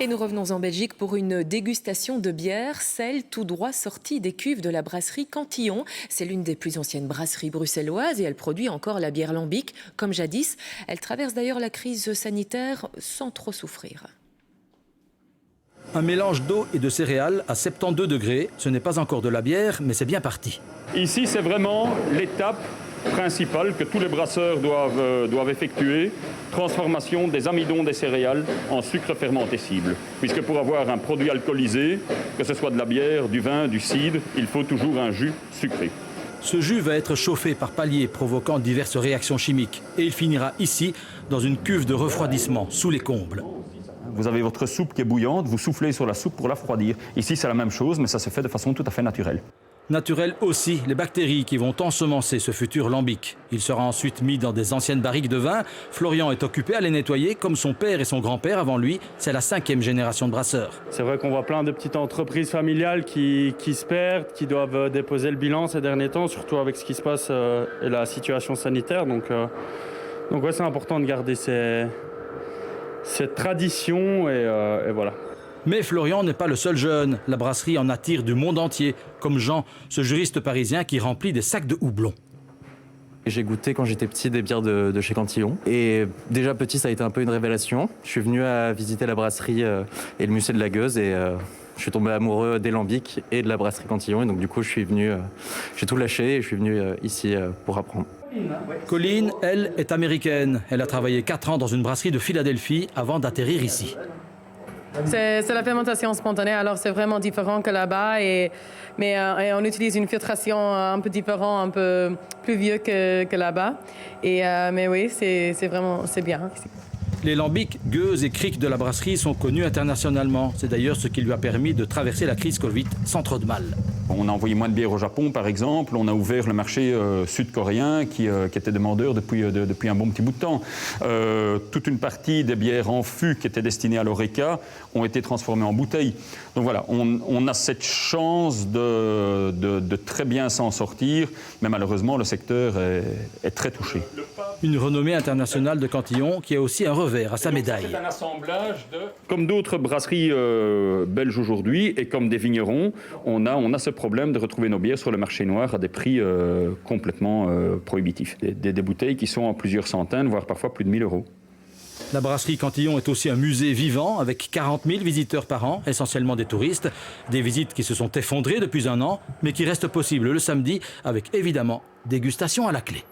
Et nous revenons en Belgique pour une dégustation de bière, celle tout droit sortie des cuves de la brasserie Cantillon. C'est l'une des plus anciennes brasseries bruxelloises et elle produit encore la bière lambic, comme jadis. Elle traverse d'ailleurs la crise sanitaire sans trop souffrir. Un mélange d'eau et de céréales à 72 degrés. Ce n'est pas encore de la bière, mais c'est bien parti. Ici, c'est vraiment l'étape principale que tous les brasseurs doivent effectuer. Transformation des amidons des céréales en sucre fermenté cible. Puisque pour avoir un produit alcoolisé, que ce soit de la bière, du vin, du cidre, il faut toujours un jus sucré. Ce jus va être chauffé par paliers, provoquant diverses réactions chimiques. Et il finira ici, dans une cuve de refroidissement, sous les combles. Vous avez votre soupe qui est bouillante, vous soufflez sur la soupe pour la refroidir. Ici, c'est la même chose, mais ça se fait de façon tout à fait naturelle. Naturel aussi, les bactéries qui vont ensemencer ce futur lambic. Il sera ensuite mis dans des anciennes barriques de vin. Florian est occupé à les nettoyer, comme son père et son grand-père avant lui. C'est la 5e génération de brasseurs. C'est vrai qu'on voit plein de petites entreprises familiales qui se perdent, qui doivent déposer le bilan ces derniers temps, surtout avec ce qui se passe et la situation sanitaire. Donc ouais, c'est important de garder cette tradition et voilà. Mais Florian n'est pas le seul jeune. La brasserie en attire du monde entier, comme Jean, ce juriste parisien qui remplit des sacs de houblon. J'ai goûté quand j'étais petit des bières de chez Cantillon. Et déjà petit, ça a été un peu une révélation. Je suis venu à visiter la brasserie et le musée de la Gueuse et je suis tombé amoureux des lambics et de la brasserie Cantillon. Et donc du coup, je suis venu, j'ai tout lâché et je suis venu ici pour apprendre. Colline, elle, est américaine. Elle a travaillé 4 ans dans une brasserie de Philadelphie avant d'atterrir ici. C'est la fermentation spontanée, alors c'est vraiment différent que là-bas. Mais on utilise une filtration un peu différente, un peu plus vieux que là-bas. Mais oui, c'est bien. Les lambics, gueuses et criques de la brasserie sont connus internationalement. C'est d'ailleurs ce qui lui a permis de traverser la crise Covid sans trop de mal. On a envoyé moins de bière au Japon, par exemple. On a ouvert le marché sud-coréen qui était demandeur depuis un bon petit bout de temps. Toute une partie des bières en fût qui étaient destinées à l'Horeca ont été transformées en bouteilles. Donc voilà, on a cette chance de très bien s'en sortir, mais malheureusement, le secteur est très touché. Une renommée internationale de Cantillon qui a aussi un revers à sa médaille. C'est un assemblage de... Comme d'autres brasseries belges aujourd'hui et comme des vignerons, on a ce problème de retrouver nos bières sur le marché noir à des prix complètement prohibitifs. Des bouteilles qui sont à plusieurs centaines, voire parfois plus de 1 000 €. La brasserie Cantillon est aussi un musée vivant avec 40 000 visiteurs par an, essentiellement des touristes. Des visites qui se sont effondrées depuis 1 an, mais qui restent possibles le samedi avec évidemment dégustation à la clé.